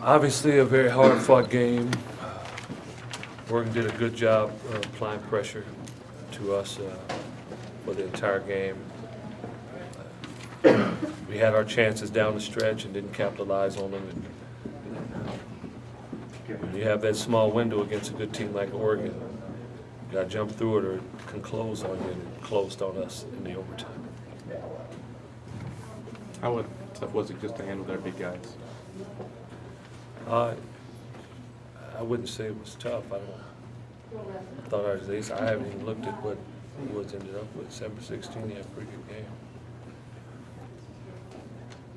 Obviously, a very hard-fought game. Oregon did a good job applying pressure to us for the entire game. We had our chances down the stretch and didn't capitalize on them. And when you have that small window against a good team like Oregon, you got to jump through it or it can close on you, and it closed on us in the overtime. How tough was it just to handle their big guys? I wouldn't say it was tough. I thought our ace. I haven't even looked at what Woods ended up with. 7-16, he had a pretty good game.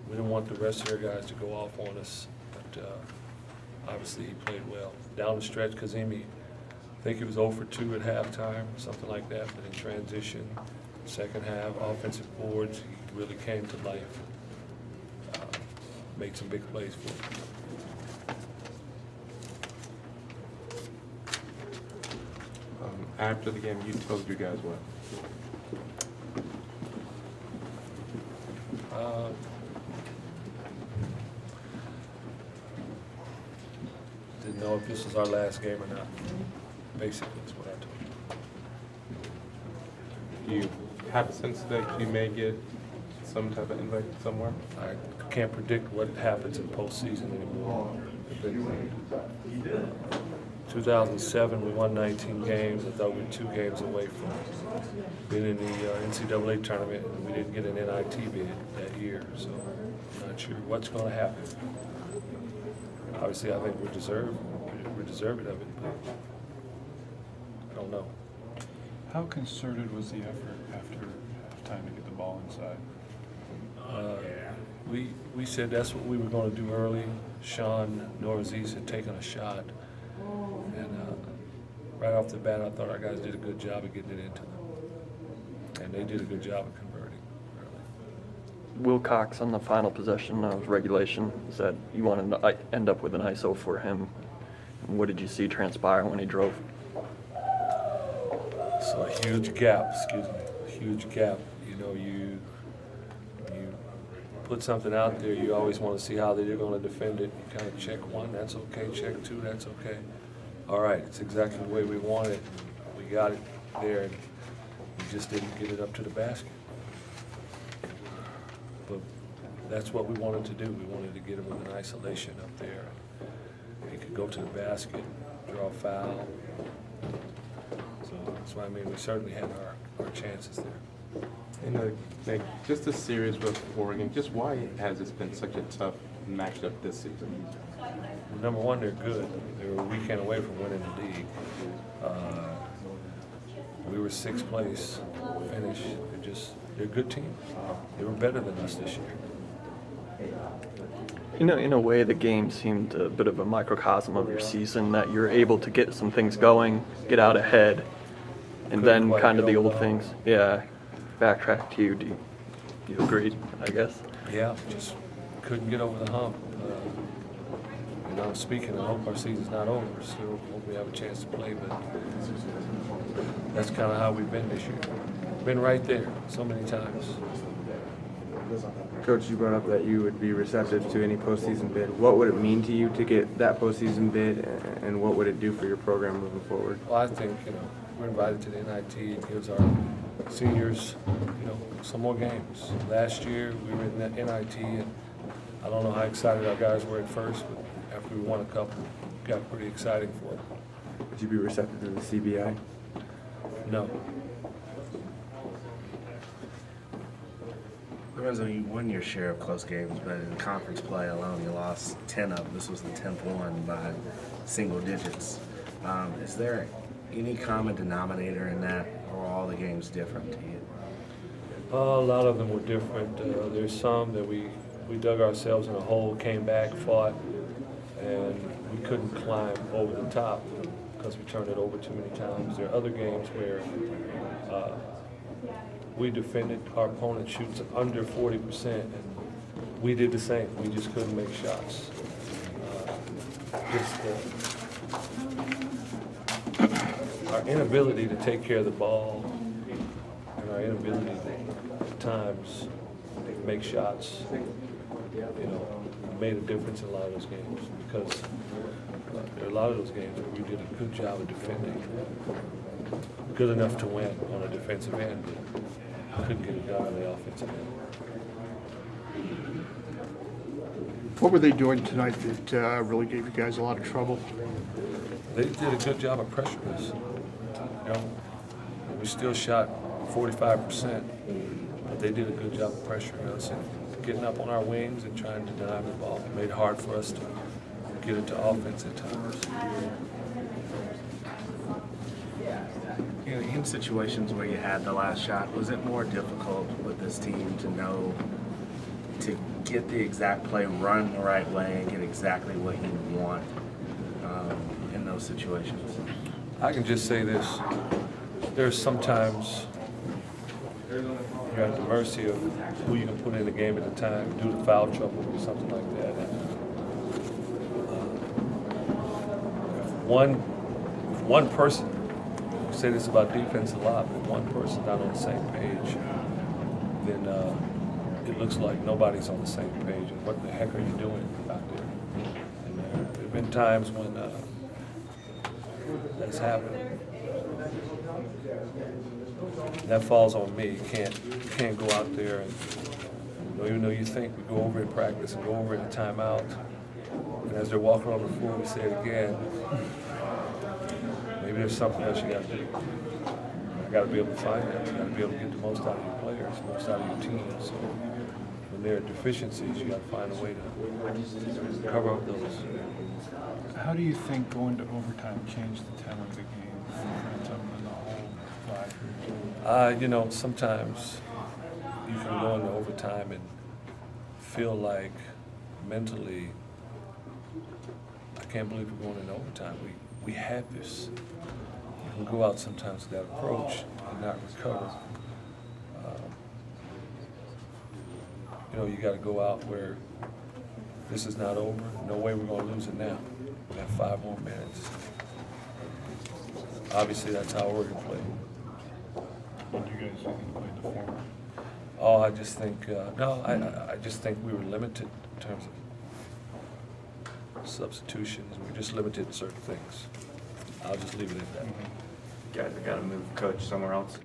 We didn't want the rest of their guys to go off on us, but obviously he played well. Down the stretch, Kazemi, I think he was 0 for 2 at halftime, something like that, but in transition, second half, offensive boards, he really came to life. Made some big plays for him. After the game, you told you guys what? Didn't know if this was our last game or not. Basically, that's what I told him. Do you have a sense that you may get some type of invite somewhere? I can't predict what happens in postseason anymore. 2007, we won 19 games. I thought we were 2 games away from being in the NCAA tournament, and we didn't get an NIT bid that year, so I'm not sure what's going to happen. Obviously, I think we're deserving of it, but I don't know. How concerted was the effort after halftime to get the ball inside? We said that's what we were going to do early. Sean Noraziz had taken a shot, and right off the bat, I thought our guys did a good job of getting it into them, and they did a good job of converting early. Wilcox on the final possession of regulation said you wanted to end up with an ISO for him. What did you see transpire when he drove? So a huge gap, a huge gap. You know, you put something out there, you always want to see how they're going to defend it. You kind of check 1, that's okay, check 2, that's okay. All right, it's exactly the way we want it. We got it there, and we just didn't get it up to the basket. But that's what we wanted to do. We wanted to get him with an isolation up there. He could go to the basket, draw a foul. So that's why, I mean, we certainly had our chances there. And just the series with Oregon, just why has this been such a tough matchup this season? Number one, they're good. They were a weekend away from winning the league. We were 6th place finish. They're a good team. They were better than us this year. You know, in a way, the game seemed a bit of a microcosm of your season, that you're able to get some things going, get out ahead, and then kind of the old things. Yeah, backtrack to you. Do you agree, I guess? Yeah, just couldn't get over the hump. And I'm speaking, I hope our season's not over. Still hope we have a chance to play, but that's kind of how we've been this year. Been right there so many times. Coach, you brought up that you would be receptive to any postseason bid. What would it mean to you to get that postseason bid, and what would it do for your program moving forward? Well, I think, we're invited to the NIT. It gives our seniors, some more games. Last year, we were in the NIT, and I don't know how excited our guys were at first, but after we won a couple, it got pretty exciting for them. Would you be receptive to the CBI? No. Lorenzo, you won your share of close games, but in conference play alone, you lost 10 of them. This was the 10th one by single digits. Is there any common denominator in that, or are all the games different to you? A lot of them were different. There's some that we dug ourselves in a hole, came back, fought, and we couldn't climb over the top because we turned it over too many times. There are other games where we defended, our opponent shoots under 40%, and we did the same. We just couldn't make shots. Our inability to take care of the ball and our inability to, at times, make shots, made a difference in a lot of those games because there are a lot of those games where we did a good job of defending, good enough to win on a defensive end, but couldn't get it done on the offensive end. What were they doing tonight that really gave you guys a lot of trouble? They did a good job of pressuring us. You know, we still shot 45%, but they did a good job of pressuring us and getting up on our wings and trying to deny the ball. It made it hard for us to get into offense at times. You know, in situations where you had the last shot, was it more difficult with this team to know to get the exact play, run the right way, and get exactly what you want in those situations? I can just say this. There's sometimes you're at the mercy of who you can put in the game at the time, due to foul trouble or something like that. If one person, we say this about defense a lot, but if one person's not on the same page, then it looks like nobody's on the same page. And what the heck are you doing out there? And there have been times when that's happened. That falls on me. You can't go out there and, even though you think we go over in practice and go over in a timeout, and as they're walking on the floor, we say it again. Maybe there's something else you got to do. You got to be able to find that. You got to be able to get the most out of your players, the most out of your team. So when there are deficiencies, you got to find a way to cover up those. How do you think going to overtime changed the tenor of the game momentum and the whole vibe? Sometimes you can go into overtime and feel like mentally, I can't believe we're going into overtime. We had this. You can go out sometimes with that approach and not recover. You got to go out where this is not over. No way we're going to lose it now. We have 5 more minutes. Obviously, that's how Oregon played. What do you guys think played the former? Oh, I just think, I just think we were limited in terms of substitutions. We were just limited in certain things. I'll just leave it at that. Guys, I got to move coach somewhere else.